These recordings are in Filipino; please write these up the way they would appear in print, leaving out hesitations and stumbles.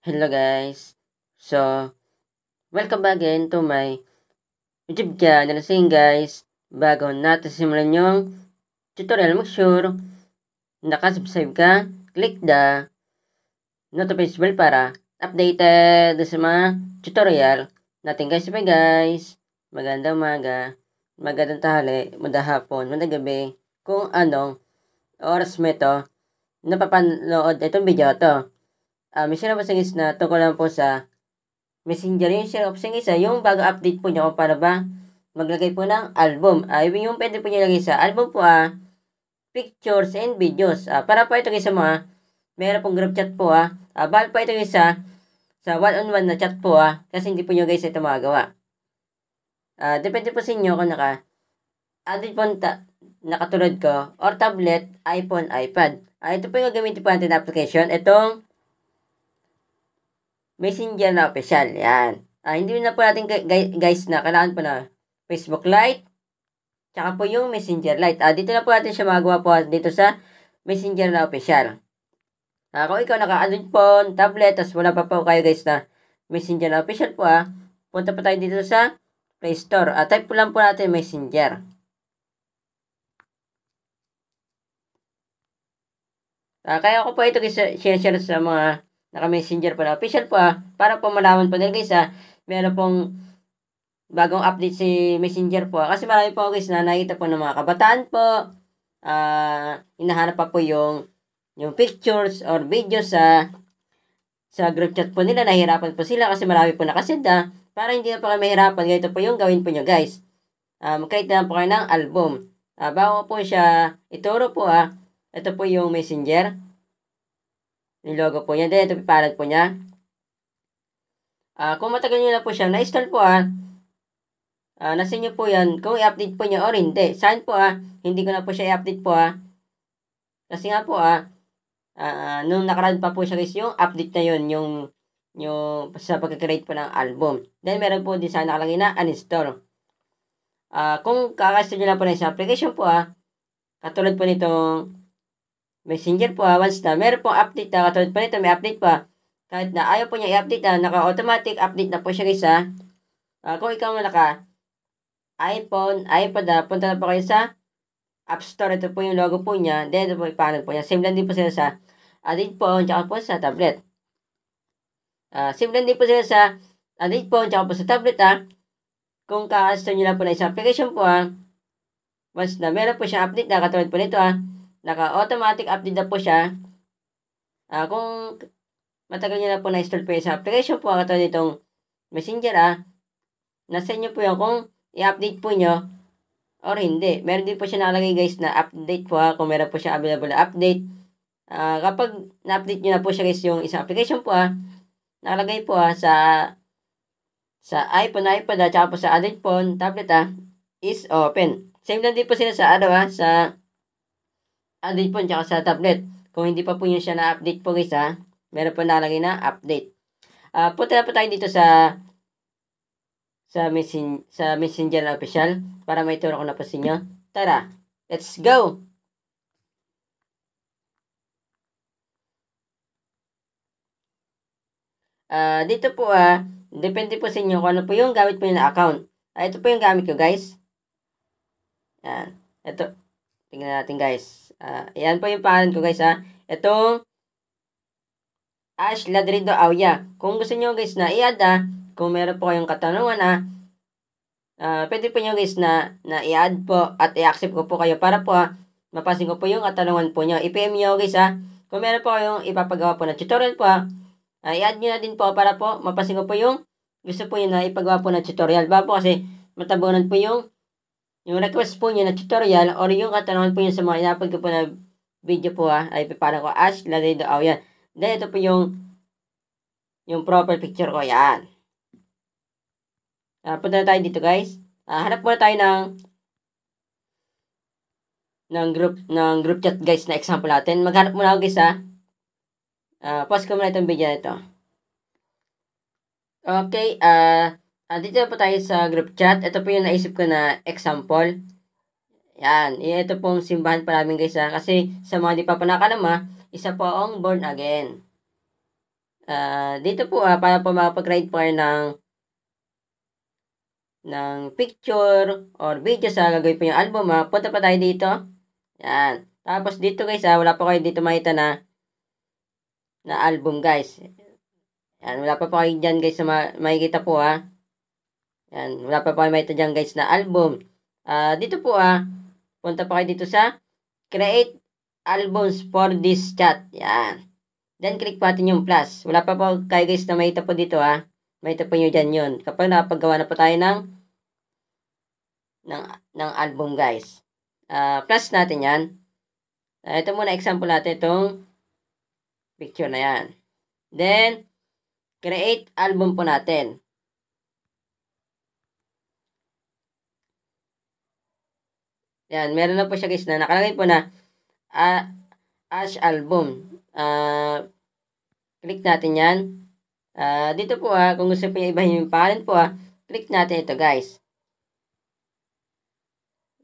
Hello guys. So, welcome back again to my YouTube channel. So guys, bago natin simulan yung tutorial, make sure nakasubscribe ka, click the notification bell para updated sa mga tutorial natin guys. Bye guys. Magandang umaga, magandang tanghali, magandang hapon, magandang gabi, kung anong oras mo ito napapanood itong video to. May share po sa guys na tungkol lang po sa Messenger. Yung share option isa, yung bago update po nyo kung para ba maglagay po ng album. Yung pwede po nyo lagay sa album po pictures and videos. Para po ito guys sa mga meron pong group chat po bahal po ito guys sa one-on-one na chat po kasi hindi po nyo guys ito magagawa. Depende po sa inyo kung naka-added po nakatulad ko or tablet, iPhone, iPad. Ito po yung gagamitin po natin na application. Itong Messenger na official. Yan. Hindi na po natin guys na kailangan po na Facebook Lite. Tsaka po yung Messenger Lite. Dito na po natin siya magawa po dito sa Messenger na official. Kung ikaw naka-Android phone, tablet, tapos wala pa po kayo guys na Messenger na official po punta po tayo dito sa Play Store. Type po lang po natin Messenger. Kaya ako po ito guys share sa mga naka-messenger po na official po para po malaman po nila guys meron pong bagong update si Messenger po kasi marami po guys na nakita po ng mga kabataan po hinahanap pa po yung pictures or videos sa group chat po nila. Nahihirapan po sila kasi marami po nakasend para hindi na po kayo mahirapan. Ganito po yung gawin po nyo guys. Kahit na po kayo ng album. Bago po siya ituro po ito po yung Messenger. Yung logo po niya. Then, ito piparan po niya. Kung matagal nyo na po siya na-install po nasa inyo po yan kung i-update po niya or hindi. Saan po hindi ko na po siya i-update po kasi nga po nung nakaraan pa po siya guys yung update na yun yung sa pagkakreate po ng album. Then, meron po din sa nakalagay na uninstall. Kung kaka-install nyo na po na isang application po katulad po nitong Messenger po once na meron pong update katulad po nito may update pa kahit na ayaw po niya i-update naka-automatic update na po siya guys kung ikaw mo naka iPhone, iPad punta na po kayo sa App Store. Ito po yung logo po niya. Then ito po yung panel po niya. Same lang din po sila sa Android phone tsaka po sa tablet. Same lang din po sila sa Android phone tsaka po sa tablet kung kaka-install nyo lang po na isang application po once na meron po siyang update katulad po nito naka-automatic update na po siya. Kung matagal nyo na po na-install po yung sa application po katulad nitong Messenger nasa inyo po yan kung i-update po nyo or hindi. Meron din po siya nakalagay guys na update po kung meron po siya available na update. Kapag na-update nyo na po siya guys yung isang application po nakalagay po sa iPhone, iPad tsaka po sa Android phone, tablet is open. Same lang din po sila sa sa Android phone tsaka sa tablet. Kung hindi pa po yun siya na-update po guys meron po nakalagay na update. Punta na po tayo dito sa Messenger na official para may turo ko na po sa inyo. Tara, let's go! Dito po depende po sa inyo kung ano po yung gamit po yung account. Ito po yung gamit ko guys. Yan. Ito. Tingnan natin guys. Yan po yung pangalan ko guys Itong Ash Ladrido Auya. Kung gusto nyo guys na i-add kung meron po kayong katanungan pwede po nyo guys na i-add po at i-accept ko po kayo para po mapasin ko po yung katanungan po nyo. I-PM nyo guys kung meron po kayong ipapagawa po na tutorial po i-add nyo na din po para po mapasin ko po yung gusto po yun na ipagawa po na tutorial. Ba po kasi matabunan po yung request po nyo na tutorial or yung katanungan po nyo sa mga in-upload ko po na video po ay piparang ko Ash Ladrido Auya. Then ito po yung profile picture ko. Yan. Punta na tayo dito guys. Hanap muna tayo ng group chat guys na example natin. Maghanap muna ako guys pause ko muna itong video na ito. Okay, dito po tayo sa group chat. Ito po yung naisip ko na example. Yan, ito pong simbahan pa namin guys kasi sa mga di pa panakalam isa po ang born again. Dito po para po makapag-create po kayo ng picture or video sa gagawin po yung album, punta pa tayo dito. Yan. Tapos dito guys, wala pa kayo dito makita na album guys. Yan, wala pa po kayo dyan guys na makikita po Yan, wala pa po kayo makita dyan guys na album. Dito po punta pa kayo dito sa create albums for this chat. Yan. Then click po natin yung plus. Wala pa po kayo guys na makita po dito makita po nyo dyan yun. Kapag nakapagawa na po tayo ng album guys. Plus natin yan. Ito muna example natin itong picture na yan. Then, create album po natin. Yan, meron na po siya guys na nakalagay po na as album. Click natin yan. Dito po kung gusto po nyo ibahin yung pangalan po click natin ito guys.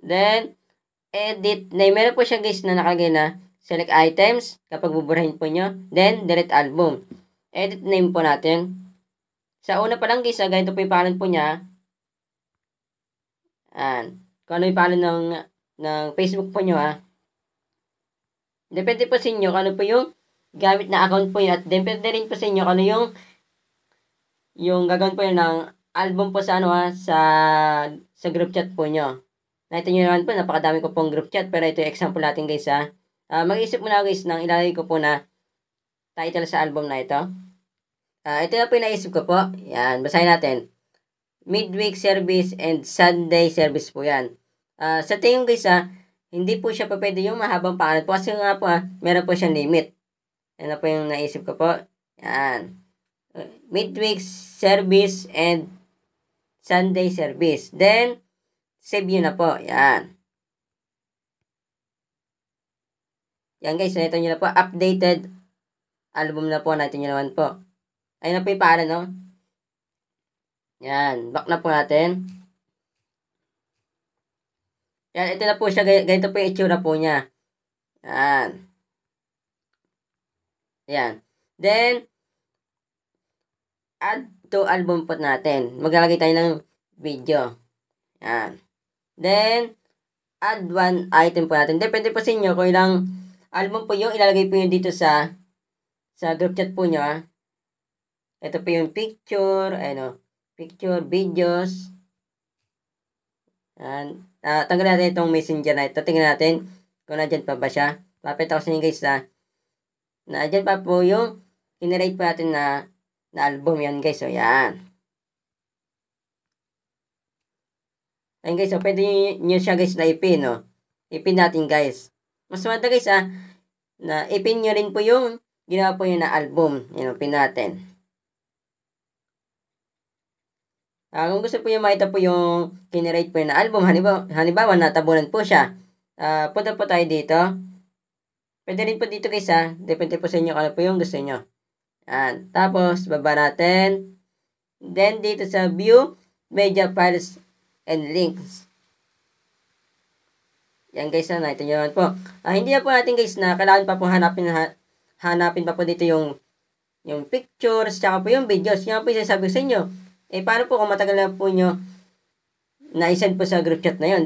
Then, edit name. Meron po siya guys na nakalagay na select items kapag buburahin po nyo. Then, delete album. Edit name po natin. Sa una pa lang guys, ganito po yung pangalan po niya. Kung ano yung pangalan ng Facebook po nyo Depende po sa inyo kung ano po yung gamit na account po nyo. At depende rin po sa inyo kung ano yung gagawin po yun ng album po sa sa group chat po nyo. Nakita nyo naman po, napakadami ko pong group chat. Pero ito yung example natin guys mag-isip muna guys ng ilalagay ko po na title sa album na ito. Ito na po yung naisip ko po. Yan, basahin natin. Midweek service and Sunday service po yan. Sa tingin guys hindi po siya pa pwede yung mahabang pangalan po. Kasi nga po meron po siyang limit. Yan na po yung naisip ko po. Yan. Midweek service and Sunday service. Then, save yun na po. Yan. Yan guys, nakita nyo na po. Updated album na po. Nakita nyo naman po. Ayun na po yung pangalan, no? Yan. Back na po natin. Yan. Ito na po siya. Ganito po yung itsura po niya. Yan. Yan. Then, add to album po natin. Maglalagay tayo ng video. Yan. Then, add one item po natin. Depende po sa inyo kung ilang album po yung ilalagay po yun dito sa group chat po nyo. Ito po yung picture, picture, videos. Yan. Tanggalin natin itong messenger na ito. Tingnan natin kung nandyan pa ba siya. Papita ko sa inyo guys na dyan pa po yung generate po natin na album yan guys. So yan. Ayun guys. So pwede nyo siya guys na ipin. Ipin natin guys. Mas maganda guys na ipin nyo rin po yung ginawa po yun na album. Yan, pin natin. Kung gusto po nyo makita po yung generate po yun na album, halimbawa natabunan po siya. Punta po tayo dito. Pwede rin po dito guys depende po sa inyo kung ano po yung gusto nyo. Yan. Tapos, baba natin. Then, dito sa view, media files and links. Yan guys, nakita nyo naman po. Hindi na po natin guys na kailangan pa po hanapin pa po dito yung pictures, tsaka po yung videos. Yan po yung sasabi ko sa inyo. Paano po kung matagal na po nyo na-send po sa group chat na yun?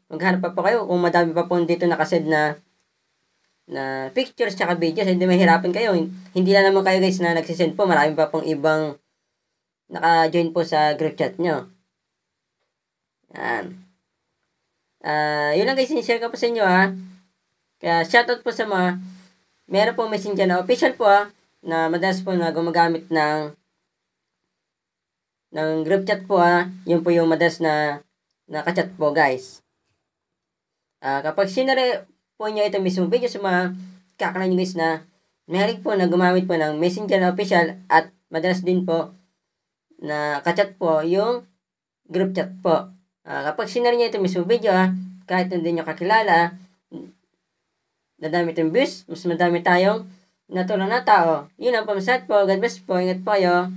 Maghanap pa po kayo kung madami pa po dito nakasend na pictures tsaka videos, hindi mahirapan kayo. Hindi lang naman kayo guys na nagsisend po. Marami pa pong ibang naka-join po sa group chat nyo. Yan. Yun lang guys, share ko po sa inyo Kaya shoutout po sa meron po messenger na official po na madalas po na gumagamit ng group chat po Yun po yung madalas na nakachat po guys. Kapag sinare po nyo ito mismo video sa mga kakala nyo guys na mahilig po na gumamit po ng messenger na official at madalas din po na kachat po yung group chat po. Kapag sinare nyo ito mismo video kahit hindi nyo kakilala, nadami itong views, mas madami tayong natulong na tao. Yun ang pamasat po. God bless po. Ingat po kayo.